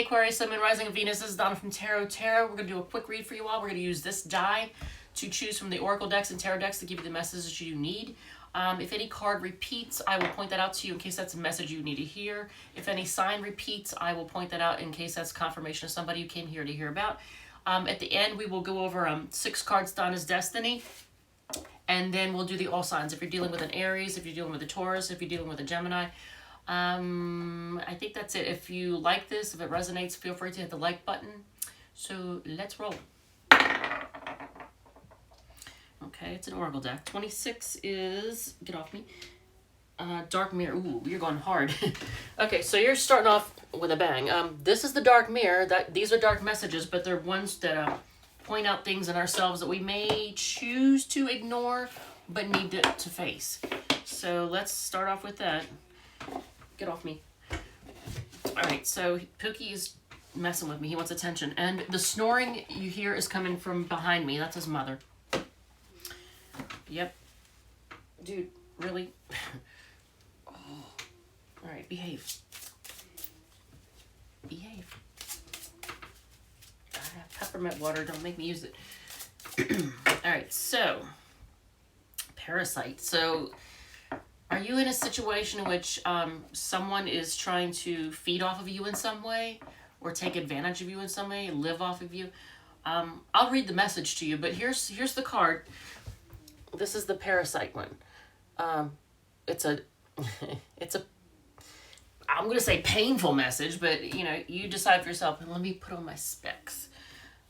Aquarius, Sun, Moon, Rising, and Venus. This is Donna from Tarot. We're going to do a quick read for you all. We're going to use this die to choose from the Oracle decks and Tarot decks to give you the messages you need. If any card repeats, I will point that out to you in case that's a message you need to hear. If any sign repeats, I will point that out in case that's confirmation of somebody you came here to hear about. At the end, we will go over 6 cards, Donna's Destiny, and then we'll do the all signs. If you're dealing with an Aries, if you're dealing with a Taurus, if you're dealing with a Gemini. I think that's it. If you like this, if it resonates, feel free to hit the like button. So let's roll. Okay, it's an Oracle deck. 26 is, get off me, Dark Mirror. Ooh, you're going hard. Okay, so you're starting off with a bang. This is the Dark Mirror. These are dark messages, but they're ones that point out things in ourselves that we may choose to ignore, but need to face. So let's start off with that. Get off me. Alright, so Pookie is messing with me. He wants attention. And the snoring you hear is coming from behind me. That's his mother. Yep. Dude, really? Oh. Alright, behave. Behave. I have peppermint water. Don't make me use it. Alright, so. Parasite. So, are you in a situation in which someone is trying to feed off of you in some way? Or take advantage of you in some way? Live off of you? I'll read the message to you, but here's the card. This is the Parasite one. It's a I'm going to say painful message, but you know, you decide for yourself. And let me put on my specs.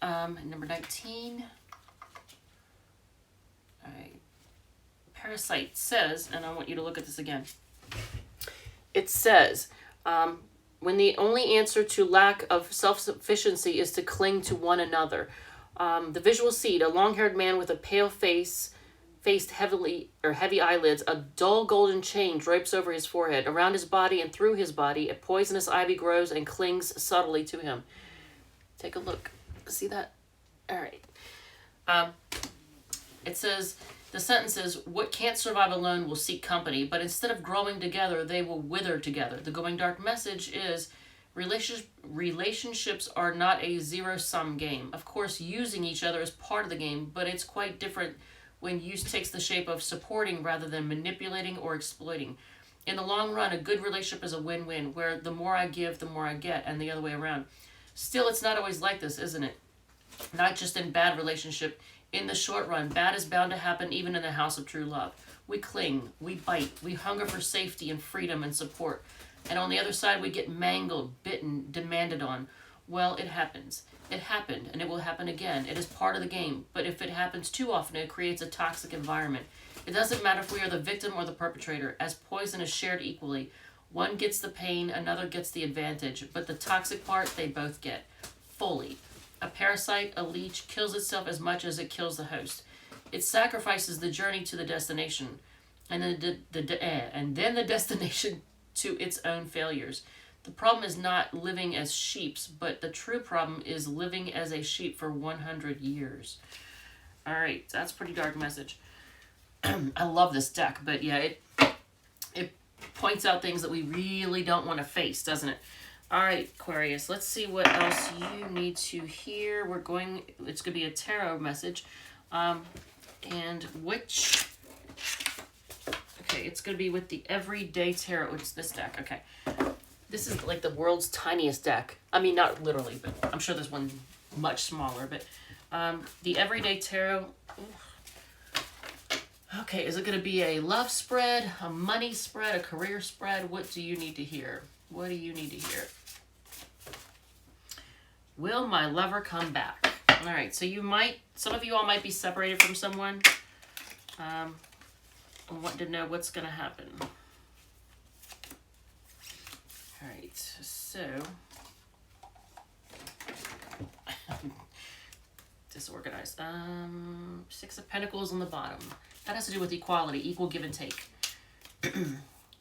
Number 19. All right. Parasite says, and I want you to look at this again. It says, when the only answer to lack of self-sufficiency is to cling to one another. The visual seed, a long-haired man with a pale face, faced heavy eyelids, a dull golden chain drapes over his forehead. Around his body and through his body, a poisonous ivy grows and clings subtly to him. Take a look. See that? All right. It says, the sentence is, what can't survive alone will seek company, but instead of growing together, they will wither together. The going dark message is, relationships are not a zero-sum game. Of course, using each other is part of the game, but it's quite different when use takes the shape of supporting rather than manipulating or exploiting. In the long run, a good relationship is a win-win, where the more I give, the more I get, and the other way around. Still, it's not always like this, isn't it? Not just in bad relationship. In the short run, bad is bound to happen even in the house of true love. We cling, we bite, we hunger for safety and freedom and support. And on the other side, we get mangled, bitten, demanded on. Well, it happens. It happened, and it will happen again. It is part of the game. But if it happens too often, it creates a toxic environment. It doesn't matter if we are the victim or the perpetrator, as poison is shared equally. One gets the pain, another gets the advantage. But the toxic part, they both get. Fully. A parasite, a leech, kills itself as much as it kills the host. It sacrifices the journey to the destination, and then the destination to its own failures. The problem is not living as sheeps, but the true problem is living as a sheep for 100 years. All right, that's a pretty dark message. I love this deck, but yeah, it points out things that we really don't want to face, doesn't it? All right, Aquarius, let's see what else you need to hear. It's going to be a tarot message. And which, okay, it's going to be with the Everyday Tarot. It's this deck, okay. This is like the world's tiniest deck. I mean, not literally, but I'm sure there's one much smaller. But the Everyday Tarot, okay, is it going to be a love spread, a money spread, a career spread? What do you need to hear? What do you need to hear? Will my lover come back? All right, so some of you all might be separated from someone. I want to know what's going to happen. All right, so disorganized. 6 of Pentacles on the bottom. That has to do with equality, equal give and take.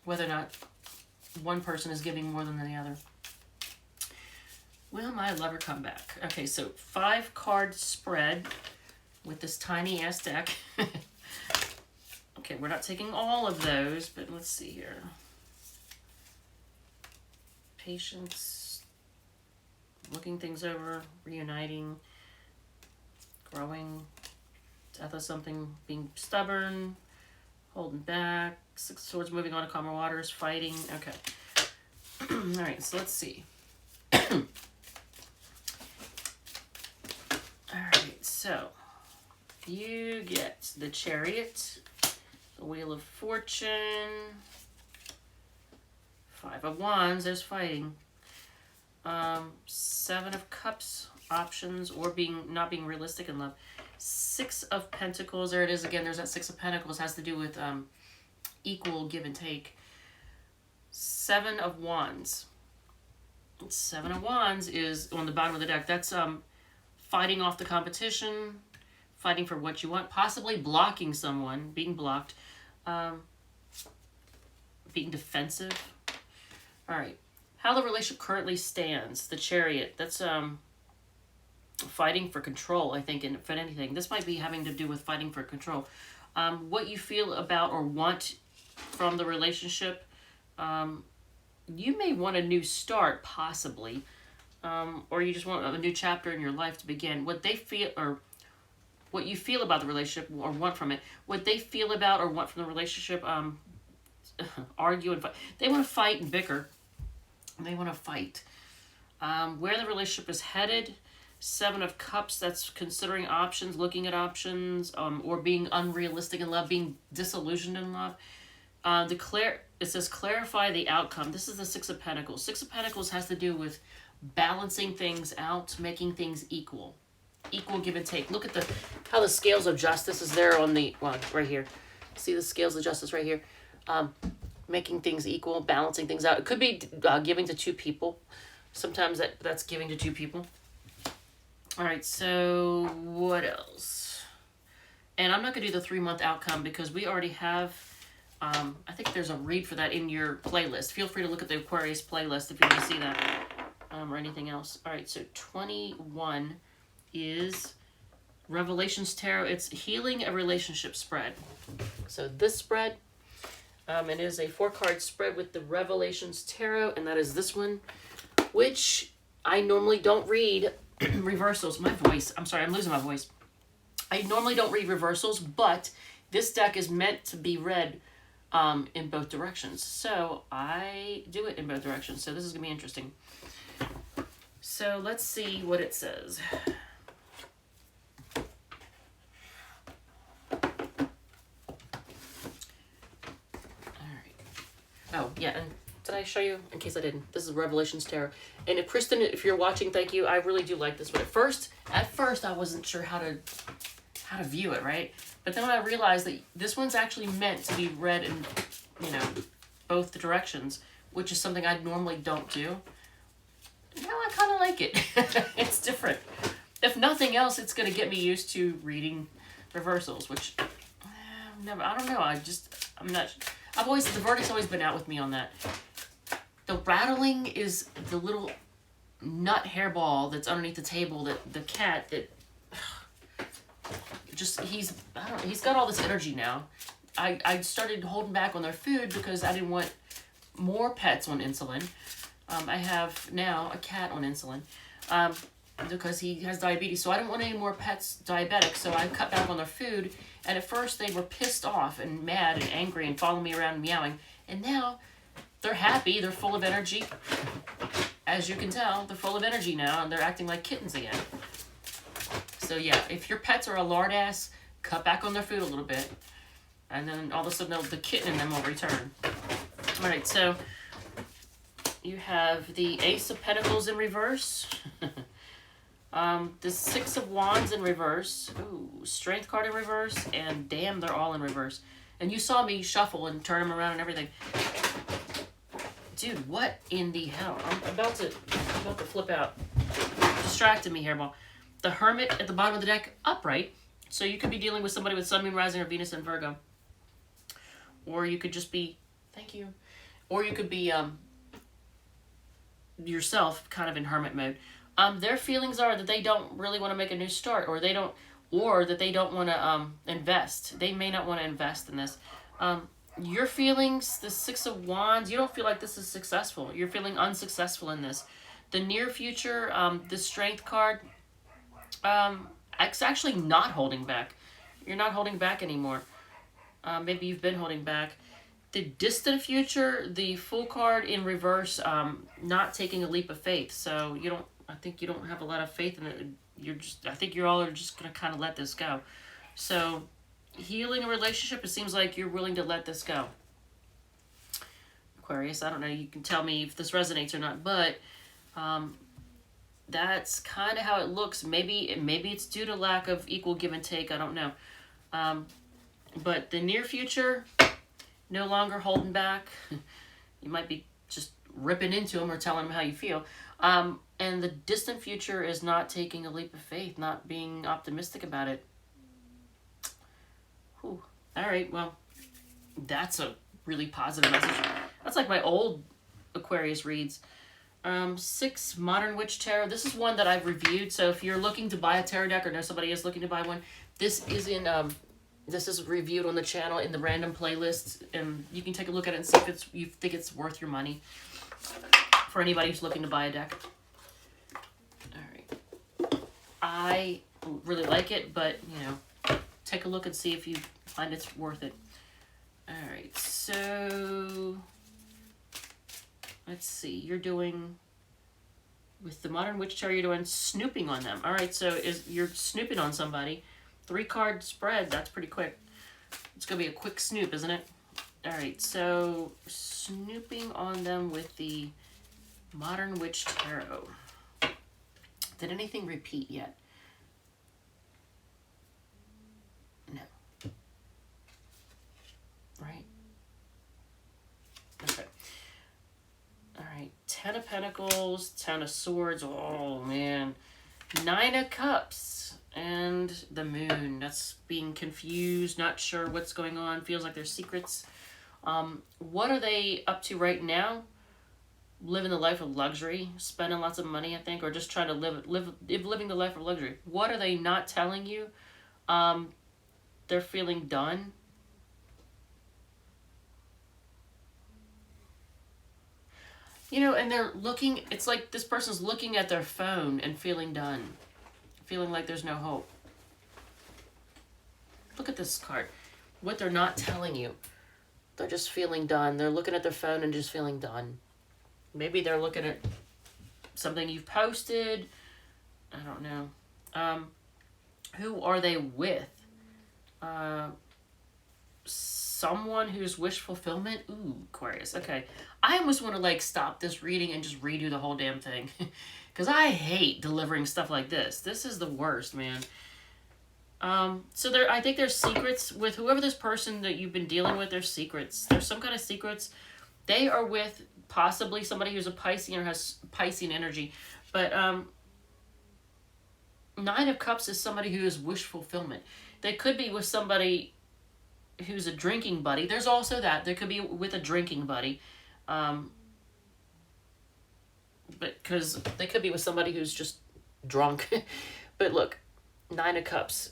Whether or not one person is giving more than the other. Will my lover come back? Okay, so 5-card spread with this tiny ass deck. Okay, we're not taking all of those, but let's see here. Patience. looking things over, reuniting, growing, death of something, being stubborn, holding back, Six of Swords, moving on to calmer waters, fighting. Okay. All right, so let's see. All right, so you get the Chariot, the Wheel of Fortune, Five of Wands, there's fighting. Seven of Cups, options, or not being realistic in love. Six of Pentacles, there it is again, there's that Six of Pentacles, has to do with equal give and take. Seven of Wands. Seven of Wands is on the bottom of the deck. That's fighting off the competition, fighting for what you want, possibly blocking someone, being blocked, being defensive. All right. How the relationship currently stands. The Chariot. That's fighting for control, I think, if anything. This might be having to do with fighting for control. What you feel about or want from the relationship. You may want a new start, possibly. Or you just want a new chapter in your life to begin. What they feel, or what you feel about the relationship or want from it. What they feel about or want from the relationship. Argue and fight. They want to fight and bicker. They want to fight. Where the relationship is headed. Seven of Cups, that's considering options, looking at options, or being unrealistic in love, being disillusioned in love. It says clarify the outcome. This is the Six of Pentacles. Six of Pentacles has to do with balancing things out, making things equal. Equal give and take. Look at how the scales of justice is there on the, right here. See the scales of justice right here? Making things equal, balancing things out. It could be giving to two people. Sometimes that's giving to two people. All right, so what else? And I'm not going to do the 3-month outcome because we already have, I think there's a read for that in your playlist. Feel free to look at the Aquarius playlist if you want to see that or anything else. All right, so 21 is Revelations Tarot. It's Healing a Relationship spread. So this spread, it is a 4-card spread with the Revelations Tarot, and that is this one, which I normally don't read reversals. My voice. I'm sorry, I'm losing my voice. I normally don't read reversals, but this deck is meant to be read in both directions. So I do it in both directions. So this is going to be interesting. So let's see what it says. Oh, yeah, and did I show you? In case I didn't. This is Revelations Tarot. And if Kristen, if you're watching, thank you. I really do like this one. At first I wasn't sure how to view it, right? But then when I realized that this one's actually meant to be read in, both the directions, which is something I normally don't do. Now I kind of like it. It's different. If nothing else, it's going to get me used to reading reversals, which I don't know. I'm not... the verdict's always been out with me on that. The rattling is the little nut hairball that's underneath the table, that the cat that he's got all this energy now. I started holding back on their food because I didn't want more pets on insulin. I have now a cat on insulin because he has diabetes, so I didn't want any more pets diabetic, so I cut back on their food. And at first they were pissed off and mad and angry and following me around and meowing. And now they're happy. They're full of energy. As you can tell, they're full of energy now and they're acting like kittens again. So yeah, if your pets are a lard ass, cut back on their food a little bit. And then all of a sudden the kitten in them will return. All right, so you have the Ace of Pentacles in reverse. The Six of Wands in reverse. Ooh, Strength card in reverse. And damn, they're all in reverse. And you saw me shuffle and turn them around and everything. Dude, what in the hell? I'm about to flip out. Distracted me, hairball. The Hermit at the bottom of the deck, upright. So you could be dealing with somebody with Sun, Moon, Rising, or Venus in Virgo. Or you could just be, thank you. Or you could be yourself, kind of in hermit mode. Their feelings are that they don't really want to make a new start, or that they don't want to invest. They may not want to invest in this. Your feelings, the Six of Wands, you don't feel like this is successful. You're feeling unsuccessful in this. The near future, the Strength card, it's actually not holding back. You're not holding back anymore. Maybe you've been holding back. The distant future, the Fool card in reverse, not taking a leap of faith. So you don't, I think you don't have a lot of faith in it. I think you're all just going to kind of let this go. So healing a relationship, it seems like you're willing to let this go. Aquarius, I don't know, you can tell me if this resonates or not, but that's kind of how it looks. Maybe it's due to lack of equal give and take, I don't know. But the near future, no longer holding back. You might be just ripping into them or telling them how you feel. And the distant future is not taking a leap of faith, not being optimistic about it. Whew. All right, well, that's a really positive message. That's like my old Aquarius reads. 6 Modern Witch Tarot. This is one that I've reviewed. So if you're looking to buy a tarot deck or know somebody is looking to buy one, this is in this is reviewed on the channel in the random playlists, and you can take a look at it and see if you think it's worth your money for anybody who's looking to buy a deck. All right, I really like it, but you know, take a look and see if you find it's worth it. All right, so let's see. You're doing with the Modern Witch Tarot. You're doing snooping on them. All right, so you're snooping on somebody. 3-card spread, that's pretty quick. It's going to be a quick snoop, isn't it? All right, so snooping on them with the Modern Witch Tarot. Did anything repeat yet? No. Right? Okay. All right, 10 of Pentacles, 10 of Swords. Oh, man. 9 of Cups. And the Moon. That's being confused, not sure what's going on, feels like there's secrets. What are they up to right now? Living the life of luxury, spending lots of money, I think, or just trying to living the life of luxury. What are they not telling you? They're feeling done. You know, and they're looking, it's like this person's looking at their phone and feeling done. Feeling like there's no hope. Look at this card. What they're not telling you. They're just feeling done. They're looking at their phone and just feeling done. Maybe they're looking at something you've posted. I don't know. Who are they with? Someone who's wish fulfillment? Ooh, Aquarius. Okay. I almost want to like stop this reading and just redo the whole damn thing. Because I hate delivering stuff like this. This is the worst, man. So I think there's secrets with whoever this person that you've been dealing with. There's secrets. There's some kind of secrets. They are with possibly somebody who's a Piscean or has Piscean energy. But 9 of Cups is somebody who is wish fulfillment. They could be with somebody who's a drinking buddy. There's also that. They could be with a drinking buddy. But because they could be with somebody who's just drunk. But look, 9 of Cups.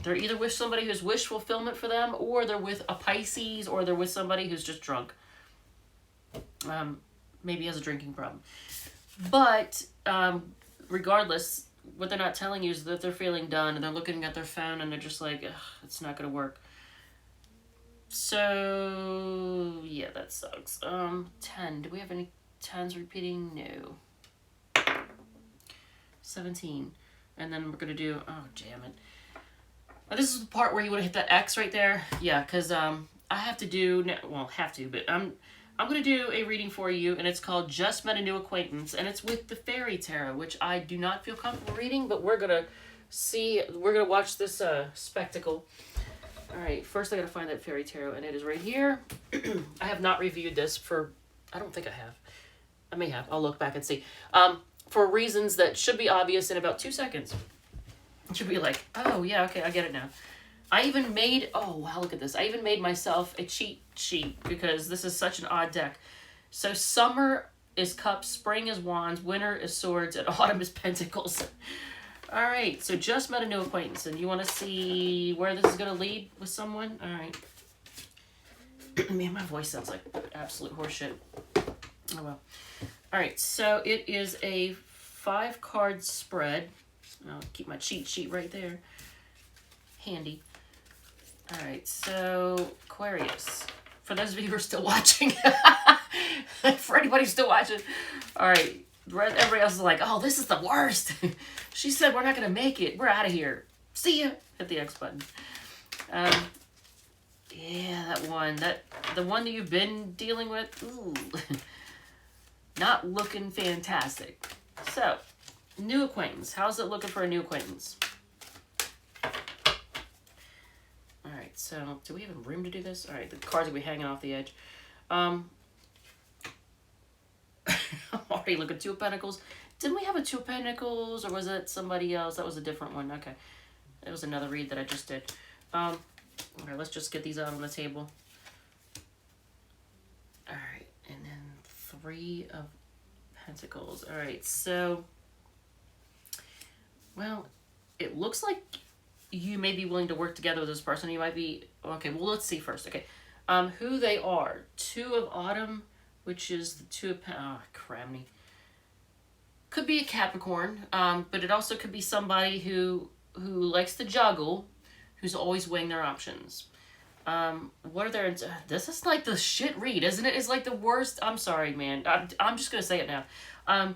They're either with somebody who's wish fulfillment for them, or they're with a Pisces, or they're with somebody who's just drunk. Maybe has a drinking problem. But regardless, what they're not telling you is that they're feeling done, and they're looking at their phone, and they're just like, it's not going to work. So, yeah, that sucks. 10. Do we have any 10s repeating? No. 17. And then we're going to do... Oh, damn it. This is the part where you want to hit that X right there. Yeah, because I have to do... Well, have to, but I'm going to do a reading for you, and it's called Just Met a New Acquaintance, and it's with the Fairy Tarot, which I do not feel comfortable reading, but we're going to see... We're going to watch this spectacle. All right, first I got to find that Fairy Tarot, and it is right here. I have not reviewed this for... I don't think I have. I may have. I'll look back and see. For reasons that should be obvious in about 2 seconds. It should be like, oh, yeah, okay, I get it now. I even made... Oh, wow, look at this. I even made myself a cheat sheet because this is such an odd deck. So summer is cups, spring is wands, winter is swords, and autumn is pentacles. All right, so just met a new acquaintance, and you want to see where this is going to lead with someone? All right. Man, my voice sounds like absolute horseshit. Oh well. All right, so it is a 5-card spread. I'll keep my cheat sheet right there. Handy. All right, so Aquarius. For those of you who are still watching, for anybody who's still watching, all right, everybody else is like, oh, this is the worst. She said we're not going to make it. We're out of here. See ya. Hit the X button. Yeah, that one. The one that you've been dealing with, ooh, not looking fantastic. So, new acquaintance. How's it looking for a new acquaintance? Alright, so do we have room to do this? Alright, the cards will be hanging off the edge. I'm already looking at 2 of Pentacles. Didn't we have a 2 of Pentacles, or was it somebody else? That was a different one. Okay. It was another read that I just did. Alright, let's just get these out on the table. Alright, and then 3 of Pentacles. Alright, so, well, it looks like you may be willing to work together with this person. You might be, okay, well, let's see first. Okay, who they are. 2 of Autumn, which is the 2 of, oh, crammy. Could be a Capricorn, but it also could be somebody who likes to juggle, who's always weighing their options. What are their, this is like the shit read, isn't it? It's like the worst. I'm sorry, man. I'm just going to say it now.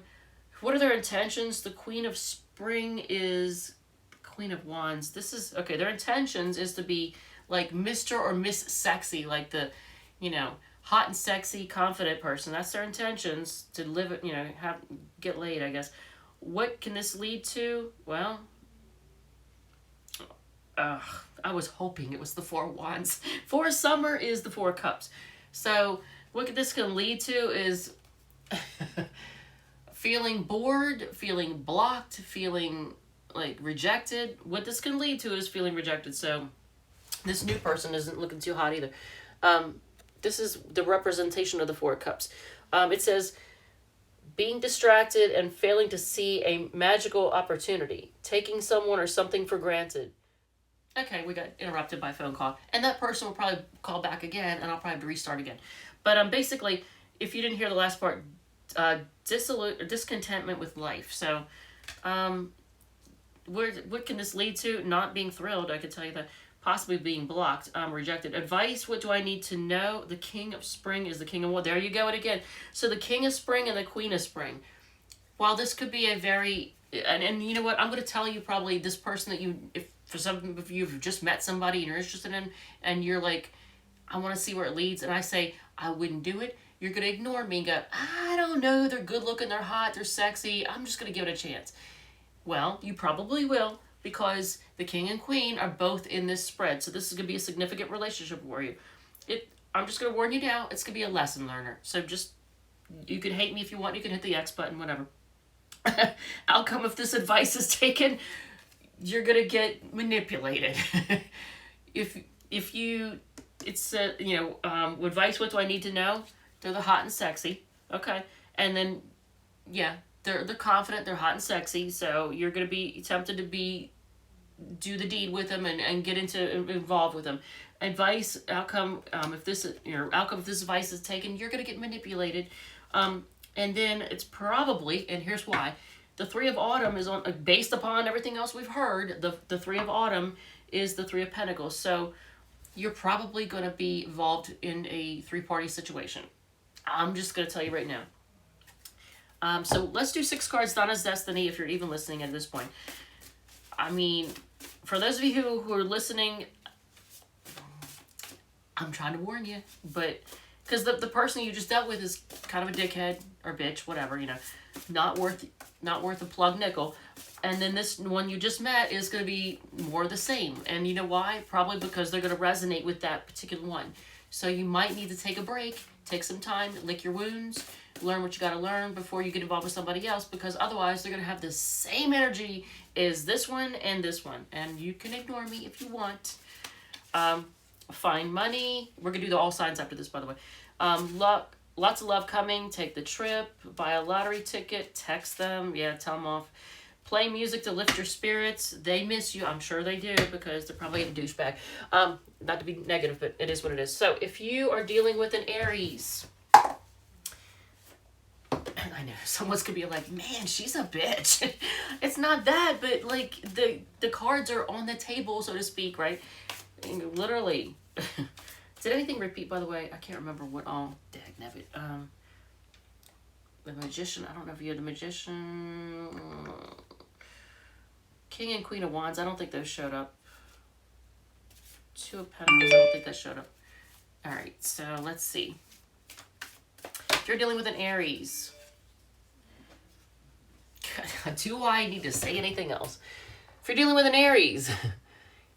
What are their intentions? The Queen of Spring is Queen of Wands. This is, okay, their intentions is to be like Mr. or Miss Sexy, like the, you know, hot and sexy, confident person. That's their intentions, to live it, you know, get laid, I guess. What can this lead to? Well, I was hoping it was the 4 of Wands. 4 of Summer is the 4 of Cups. So what this can lead to is feeling bored, feeling blocked, feeling like rejected. What this can lead to is feeling rejected. So this new person isn't looking too hot either. This is the representation of the 4 of Cups. It says, being distracted and failing to see a magical opportunity, taking someone or something for granted. Okay, we got interrupted by a phone call. And that person will probably call back again, and I'll probably have to restart again. But basically, if you didn't hear the last part, discontentment with life. So, what can this lead to? Not being thrilled, I could tell you that. Possibly being blocked, rejected. Advice, what do I need to know? The King of Spring is the King of What? There you go, it again. So the King of Spring and the Queen of Spring. While this could be a very, and you know what, I'm going to tell you probably this person that you, if for some of you have just met somebody and you're interested in, and you're like, I want to see where it leads, and I say, I wouldn't do it, you're going to ignore me and go, I don't know, they're good looking, they're hot, they're sexy, I'm just going to give it a chance. Well, you probably will, because the King and Queen are both in this spread. So this is going to be a significant relationship for you. I'm just going to warn you now, it's going to be a lesson learner. So just, you can hate me if you want, you can hit the X button, whatever. Outcome if this advice is taken, you're going to get manipulated. if you, it's, advice, what do I need to know? They're the hot and sexy. Okay. And then, yeah, they're confident, they're hot and sexy. So you're going to be tempted to do the deed with them and get involved with them. Advice, outcome, if this advice is taken, you're going to get manipulated. And then it's probably, and here's why, the 3 of Autumn is on, based upon everything else we've heard, the 3 of Autumn is the 3 of Pentacles. So you're probably going to be involved in a 3-party situation. I'm just going to tell you right now. So let's do 6 cards, Donna's Destiny, if you're even listening at this point. I mean, for those of you who are listening, I'm trying to warn you, but because the person you just dealt with is kind of a dickhead or bitch, whatever, not worth a plug nickel. And then this one you just met is going to be more of the same. And you know why? Probably because they're going to resonate with that particular one. So you might need to take a break, take some time, lick your wounds, learn what you got to learn before you get involved with somebody else, because otherwise they're going to have the same energy as this one and this one. And you can ignore me if you want. Find money. We're going to do the all signs after this, by the way. Lots of love coming. Take the trip. Buy a lottery ticket. Text them. Yeah, tell them off. Play music to lift your spirits. They miss you. I'm sure they do, because they're probably a douchebag. Not to be negative, but it is what it is. So if you are dealing with an Aries, I know someone's gonna be like, man, she's a bitch. It's not that, but like the cards are on the table, so to speak, right? And literally. Did anything repeat, by the way? I can't remember what all. Dagnabbit. The Magician. I don't know if you had the Magician. King and Queen of Wands. I don't think those showed up. Two of Pentacles. I don't think that showed up. All right, so let's see. If you're dealing with an Aries. Do I need to say anything else? If you're dealing with an Aries,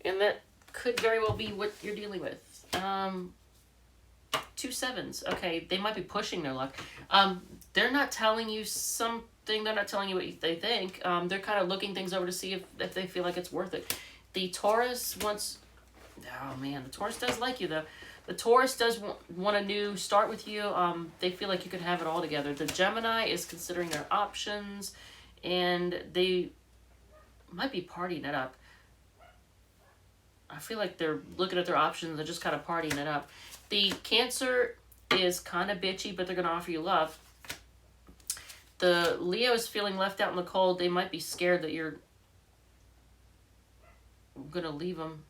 and that could very well be what you're dealing with. 2 7s. Okay, they might be pushing their luck. They're not telling you something. They're not telling you what they think. They're kind of looking things over to see if they feel like it's worth it. The Taurus wants... Oh, man. The Taurus does like you, though. The Taurus does want a new start with you. They feel like you could have it all together. The Gemini is considering their options, and they might be partying it up. I feel like they're looking at their options. They're just kind of partying it up. The Cancer is kind of bitchy, but they're going to offer you love. The Leo is feeling left out in the cold. They might be scared that you're going to leave them.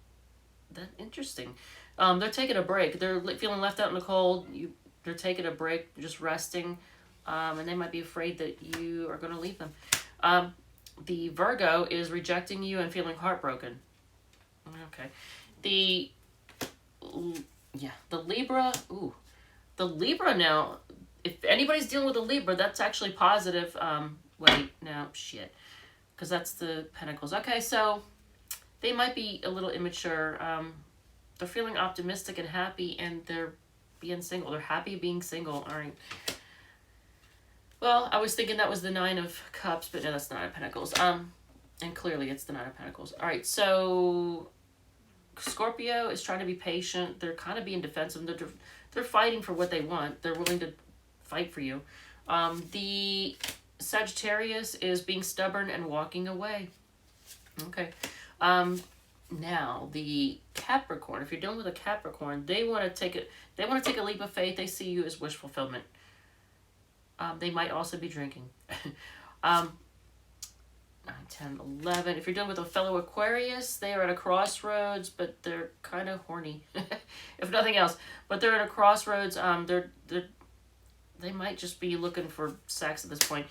That's interesting. They're taking a break. They're feeling left out in the cold. They're taking a break, just resting. And they might be afraid that you are going to leave them. The Virgo is rejecting you and feeling heartbroken. Okay. The Libra. Ooh. The Libra now, if anybody's dealing with a Libra, that's actually positive. Wait, no, shit. Because that's the Pentacles. Okay, so they might be a little immature. They're feeling optimistic and happy, and they're being single. They're happy being single. All right. Well, I was thinking that was the 9 of Cups, but no, that's the 9 of Pentacles. And clearly it's the 9 of Pentacles. All right, so Scorpio is trying to be patient. They're kind of being defensive. They're fighting for what they want. They're willing to fight for you. The Sagittarius is being stubborn and walking away. Okay. Now the Capricorn. If you're dealing with a Capricorn, they want to take it. They want to take a leap of faith. They see you as wish fulfillment. They might also be drinking. 9, 10, 11. If you're dealing with a fellow Aquarius, they are at a crossroads, but they're kind of horny, if nothing else. But they're at a crossroads. They might just be looking for sex at this point.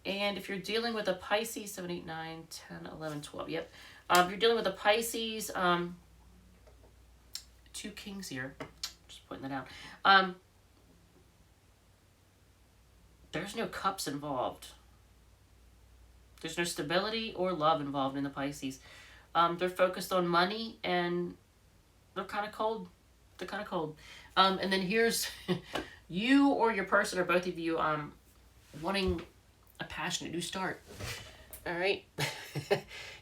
And if you're dealing with a Pisces, 7, 8, 9, 10, 11, 12. Yep. If you're dealing with a Pisces, 2 kings here. Just pointing that out. There's no cups involved. There's no stability or love involved in the Pisces. They're focused on money, and they're kind of cold. They're kind of cold. And then here's you or your person, or both of you, wanting a passionate new start. All right.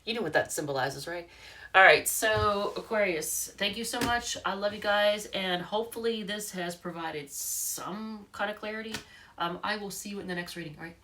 You know what that symbolizes, right? All right. So Aquarius, thank you so much. I love you guys. And hopefully this has provided some kind of clarity. I will see you in the next reading. All right.